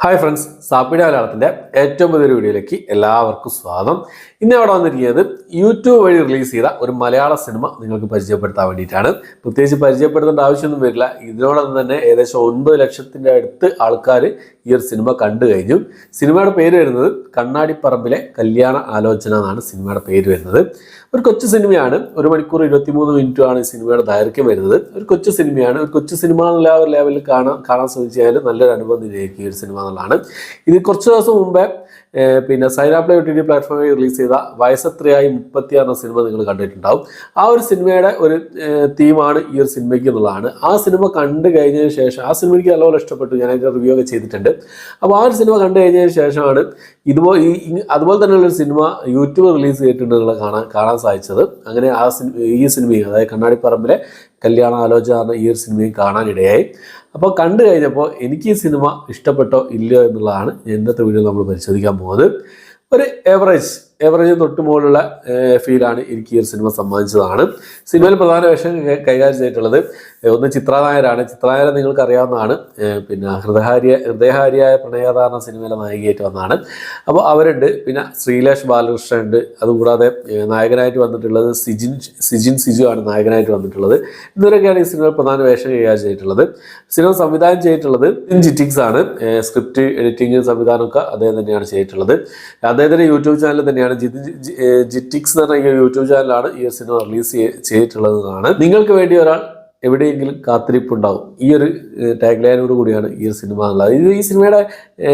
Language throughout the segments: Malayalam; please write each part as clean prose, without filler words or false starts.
ഹായ് ഫ്രണ്ട്സ്, സാപ്പിയുടെ മലയാളത്തിൻ്റെ ഏറ്റവും പുതിയൊരു വീഡിയോയിലേക്ക് എല്ലാവർക്കും സ്വാഗതം. ഇന്ന് അവിടെ വന്നിരിക്കുന്നത് യൂട്യൂബ് വഴി റിലീസ് ചെയ്ത ഒരു മലയാള സിനിമ നിങ്ങൾക്ക് പരിചയപ്പെടുത്താൻ വേണ്ടിയിട്ടാണ്. പ്രത്യേകിച്ച് പരിചയപ്പെടുത്തേണ്ട ആവശ്യമൊന്നും വരില്ല. ഇതിനോടൊപ്പം തന്നെ ഏകദേശം 9 ലക്ഷത്തിൻ്റെ അടുത്ത് ആൾക്കാർ ഈ ഒരു സിനിമ കണ്ടു കഴിഞ്ഞു. സിനിമയുടെ പേര് വരുന്നത് കണ്ണാടിപ്പറമ്പിലെ കല്യാണ ആലോചന എന്നാണ് സിനിമയുടെ പേര് വരുന്നത്. ഒരു കൊച്ചു സിനിമയാണ്. 1 മണിക്കൂർ 23 മിനിറ്റുമാണ് ഈ സിനിമയുടെ ദൈർഘ്യം വരുന്നത്. ഒരു കൊച്ചു സിനിമയാണ്. ഒരു കൊച്ചു സിനിമ എന്നുള്ള ഒരു ലെവലിൽ കാണാൻ ശ്രമിച്ചാൽ നല്ലൊരു അനുഭവം തന്നെയായിരിക്കും ഈ ഒരു സിനിമ എന്നുള്ളതാണ്. ഇത് കുറച്ച് ദിവസം മുമ്പേ സൈനാപ്ലേ OTT പ്ലാറ്റ്ഫോമിൽ റിലീസ് ചെയ്ത വയസ്സെത്രയായി 36 എന്ന സിനിമ നിങ്ങൾ കണ്ടിട്ടുണ്ടാവും. ആ ഒരു സിനിമയുടെ ഒരു തീമാണ് ഈ ഒരു സിനിമയ്ക്ക് എന്നുള്ളതാണ്. ആ സിനിമ കണ്ടു കഴിഞ്ഞതിന് ശേഷം ആ സിനിമ എനിക്ക് നല്ലപോലെ ഇഷ്ടപ്പെട്ടു. ഞാൻ അതിൻ്റെ റിവ്യൂ ഒക്കെ ചെയ്തിട്ടുണ്ട്. അപ്പോൾ ആ ഒരു സിനിമ കണ്ടു കഴിഞ്ഞതിന് ശേഷമാണ് അതുപോലെ തന്നെയുള്ളൊരു സിനിമ യൂട്യൂബ് റിലീസ് ചെയ്തിട്ടുണ്ടെന്നുള്ള കാണാൻ സാധിച്ചത്. അങ്ങനെ ഈ സിനിമയും, അതായത് കണ്ണാടിപ്പറമ്പിലെ കല്യാണ ആലോചന എന്ന ഈ ഒരു സിനിമയും കാണാനിടയായി. അപ്പോൾ കണ്ടു കഴിഞ്ഞപ്പോൾ എനിക്ക് ഈ സിനിമ ഇഷ്ടപ്പെട്ടോ ഇല്ലയോ എന്നുള്ളതാണ് ഇന്നത്തെ വീഡിയോ നമ്മൾ പരിശോധിക്കാൻ പോകുന്നത്. ഒരു ഏവറേജ് തൊട്ട് മുകളിലുള്ള ഫീലാണ് എനിക്ക് ഈ ഒരു സിനിമ സമ്മാനിച്ചതാണ്. സിനിമയിൽ പ്രധാന വേഷം കൈകാര്യം ചെയ്തിട്ടുള്ളത് ഒന്ന് ചിത്രാനായരാണ്. ചിത്രാനായരെ നിങ്ങൾക്ക് അറിയാവുന്നതാണ്. ഹൃദയഹാരിയായ പ്രണയധാരണ സിനിമയിലെ നായികയായിട്ട് വന്നതാണ്. അപ്പോൾ അവരുണ്ട്. പിന്നെ ശ്രീലേഷ് ബാലകൃഷ്ണൻ ഉണ്ട്. അതുകൂടാതെ നായകനായിട്ട് വന്നിട്ടുള്ളത് സിജിൻ സിജു ആണ് നായകനായിട്ട് വന്നിട്ടുള്ളത്. ഇവരൊക്കെയാണ് ഈ സിനിമയിൽ പ്രധാന വേഷം കൈകാര്യം ചെയ്തിട്ടുള്ളത്. സിനിമ സംവിധാനം ചെയ്തിട്ടുള്ളത് ജിറ്റിക്സ് ആണ്. സ്ക്രിപ്റ്റ് എഡിറ്റിംഗ് സംവിധാനമൊക്കെ അദ്ദേഹം തന്നെയാണ് ചെയ്തിട്ടുള്ളത്. അദ്ദേഹത്തിൻ്റെ യൂട്യൂബ് ചാനൽ തന്നെയാണ് ജിറ്റിക്സ് എന്ന് പറഞ്ഞ യൂട്യൂബ് ചാനലാണ് ഈ സിനിമ റിലീസ് ചെയ്തിട്ടുള്ളതാണ്. നിങ്ങൾക്ക് വേണ്ടി ഒരാൾ എവിടെയെങ്കിലും കാത്തിരിപ്പുണ്ടാവും. ഈ ഒരു ടാഗ് ലൈനോട് കൂടിയാണ് ഈ ഒരു സിനിമ എന്നുള്ളത്. ഈ സിനിമയുടെ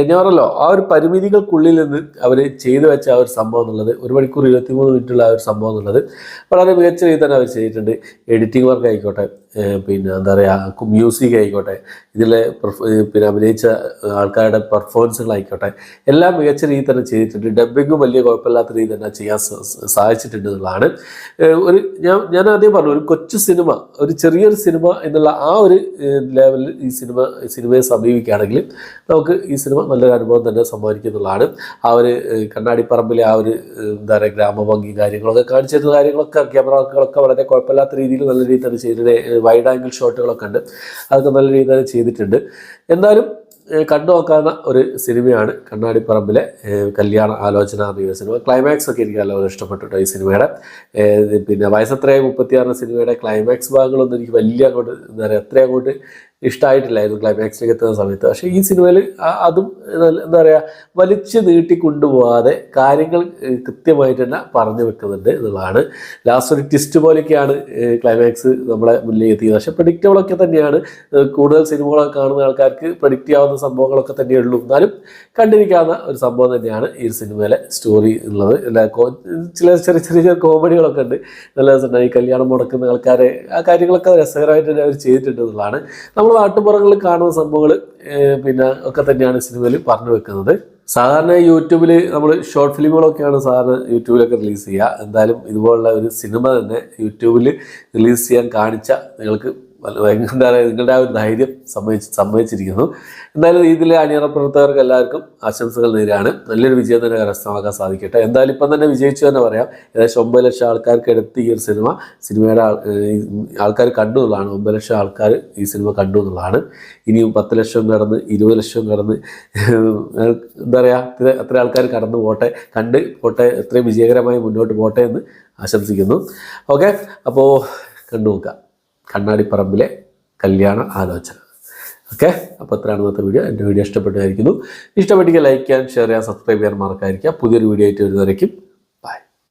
ഞാൻ പറഞ്ഞല്ലോ, ആ ഒരു പരിമിതികൾക്കുള്ളിൽ നിന്ന് അവർ ചെയ്തു വെച്ച ആ ഒരു സംഭവം എന്നുള്ളത്, 1 മണിക്കൂർ 23 മിനിറ്റുള്ള ആ ഒരു സംഭവം എന്നുള്ളത് വളരെ മികച്ച രീതിയിൽ തന്നെ അവർ ചെയ്തിട്ടുണ്ട്. എഡിറ്റിംഗ് വർക്ക് ആയിക്കോട്ടെ, എന്താ പറയുക, മ്യൂസിക് ആയിക്കോട്ടെ, ഇതിലെ അഭിനയിച്ച ആൾക്കാരുടെ പെർഫോമൻസുകളായിക്കോട്ടെ, എല്ലാം മികച്ച രീതിയിൽ തന്നെ ചെയ്തിട്ടുണ്ട്. ഡബ്ബിങ്ങും വലിയ കുഴപ്പമില്ലാത്ത രീതിയിൽ തന്നെ ചെയ്യാൻ സാധിച്ചിട്ടുണ്ട് എന്നുള്ളതാണ്. ഞാൻ ആദ്യം പറഞ്ഞു, ഒരു കൊച്ചു സിനിമ, ഒരു ചെറിയൊരു സിനിമ എന്നുള്ള ആ ഒരു ലെവലിൽ ഈ സിനിമയെ സമീപിക്കുകയാണെങ്കിൽ നമുക്ക് ഈ സിനിമ നല്ലൊരു അനുഭവം തന്നെ സമ്മാനിക്കുന്നുള്ളതാണ്. ആ ഒരു കണ്ണാടിപ്പറമ്പിലെ ആ ഒരു എന്താ പറയുക, ഗ്രാമഭംഗി കാര്യങ്ങളൊക്കെ കാണിച്ചിരുന്ന കാര്യങ്ങളൊക്കെ, ക്യാമറ വർക്കുകളൊക്കെ വളരെ കുഴപ്പമില്ലാത്ത രീതിയിൽ നല്ല രീതിയിൽ തന്നെ ചെയ്തിട്ട്, വൈഡ് ആംഗിൾ ഷോട്ടുകളൊക്കെ ഉണ്ട്, അതൊക്കെ നല്ല രീതിയിൽ തന്നെ ചെയ്തിട്ടുണ്ട്. എന്തായാലും കണ്ടു നോക്കാവുന്ന ഒരു സിനിമയാണ് കണ്ണാടിപ്പറമ്പിലെ കല്യാണ ആലോചന എന്ന സിനിമ. ക്ലൈമാക്സ് ഒക്കെ എനിക്ക് നല്ലപോലെ ഇഷ്ടപ്പെട്ടിട്ടോ ഈ സിനിമയുടെ. വയസ്സെത്രയായി 36 സിനിമയുടെ ക്ലൈമാക്സ് ഭാഗങ്ങളൊന്നും എനിക്ക് വലിയ അങ്ങോട്ട് എന്താ പറയുക, അത്രയും അങ്ങോട്ട് ഇഷ്ടമായിട്ടില്ലായിരുന്നു ക്ലൈമാക്സിലേക്ക് എത്തുന്ന സമയത്ത്. പക്ഷേ ഈ സിനിമയിൽ അതും എന്താ പറയുക, വലിച്ചു നീട്ടി കൊണ്ടുപോകാതെ കാര്യങ്ങൾ കൃത്യമായിട്ട് തന്നെ പറഞ്ഞു വെക്കുന്നുണ്ട് എന്നുള്ളതാണ്. ലാസ്റ്റ് ഒരു ട്വിസ്റ്റ് പോലെയൊക്കെയാണ് ക്ലൈമാക്സ് നമ്മളെ മുന്നിലേക്ക് എത്തിയത്. പക്ഷേ പ്രഡിക്റ്റബിളൊക്കെ തന്നെയാണ്. കൂടുതൽ സിനിമകളൊക്കെ കാണുന്ന ആൾക്കാർക്ക് പ്രഡിക്റ്റ് ചെയ്യാവുന്ന സംഭവങ്ങളൊക്കെ തന്നെയുള്ളൂ. എന്നാലും കണ്ടിരിക്കാവുന്ന ഒരു സംഭവം തന്നെയാണ് ഈ സിനിമയിലെ സ്റ്റോറി ഉള്ളത്. ചില ചെറിയ കോമഡികളൊക്കെ ഉണ്ട്. നല്ല രസമുണ്ട്. ഈ കല്യാണം മുടക്കുന്ന ആൾക്കാരെ ആ കാര്യങ്ങളൊക്കെ രസകരമായിട്ട് തന്നെ അവർ ചെയ്തിട്ടുണ്ട് എന്നുള്ളതാണ്. നമ്മൾ നാട്ടുപുറങ്ങളിൽ കാണുന്ന സംഭവങ്ങൾ ഒക്കെ തന്നെയാണ് സിനിമയിൽ പറഞ്ഞു വെക്കുന്നത്. സാധാരണ യൂട്യൂബിൽ നമ്മൾ ഷോർട്ട് ഫിലിമുകളൊക്കെയാണ് സാധാരണ യൂട്യൂബിലൊക്കെ റിലീസ് ചെയ്യുക. എന്തായാലും ഇതുപോലുള്ള ഒരു സിനിമ തന്നെ യൂട്യൂബിൽ റിലീസ് ചെയ്യാൻ കാണിച്ച നിങ്ങൾക്ക് എന്താ പറയുക, നിങ്ങളുടെ ആ ഒരു ധൈര്യം സമ്മതിച്ചിരിക്കുന്നു. എന്തായാലും ഇതിലെ അണിയറ പ്രവർത്തകർക്ക് എല്ലാവർക്കും ആശംസകൾ നേരാണ്. നല്ലൊരു വിജയം തന്നെ കരസ്ഥമാക്കാൻ സാധിക്കട്ടെ. എന്തായാലും ഇപ്പം തന്നെ വിജയിച്ചു തന്നെ പറയാം. ഏകദേശം 9 ലക്ഷം ആൾക്കാർക്ക് എടുത്ത് ഈ ഒരു സിനിമയുടെ ആൾക്കാർ കണ്ടു എന്നുള്ളതാണ്. 9 ലക്ഷം ആൾക്കാർ ഈ സിനിമ കണ്ടു എന്നുള്ളതാണ്. ഇനിയും 10 ലക്ഷം കടന്ന് 20 ലക്ഷം കടന്ന് എന്താ പറയുക, അത്ര ആൾക്കാർ കടന്നു പോട്ടെ, എത്രയും വിജയകരമായി മുന്നോട്ട് പോട്ടെ എന്ന് ആശംസിക്കുന്നു. ഓക്കെ, അപ്പോൾ കണ്ടു നോക്കാം കണ്ണാടിപ്പറമ്പിലെ കല്യാണ ആലോചന. ഓക്കെ, അപ്പോൾ അത്രയാണ് ഇന്നത്തെ വീഡിയോ. എൻ്റെ വീഡിയോ ഇഷ്ടപ്പെട്ടായിരിക്കുന്നു. ഇഷ്ടപ്പെട്ടെങ്കിൽ ലൈക്ക് ചെയ്യാൻ, ഷെയർ ചെയ്യാൻ, സബ്സ്ക്രൈബ് ചെയ്യാൻ മറക്കാതിരിക്കുക. പുതിയൊരു വീഡിയോ ആയിട്ട് വരുന്നവരേക്കും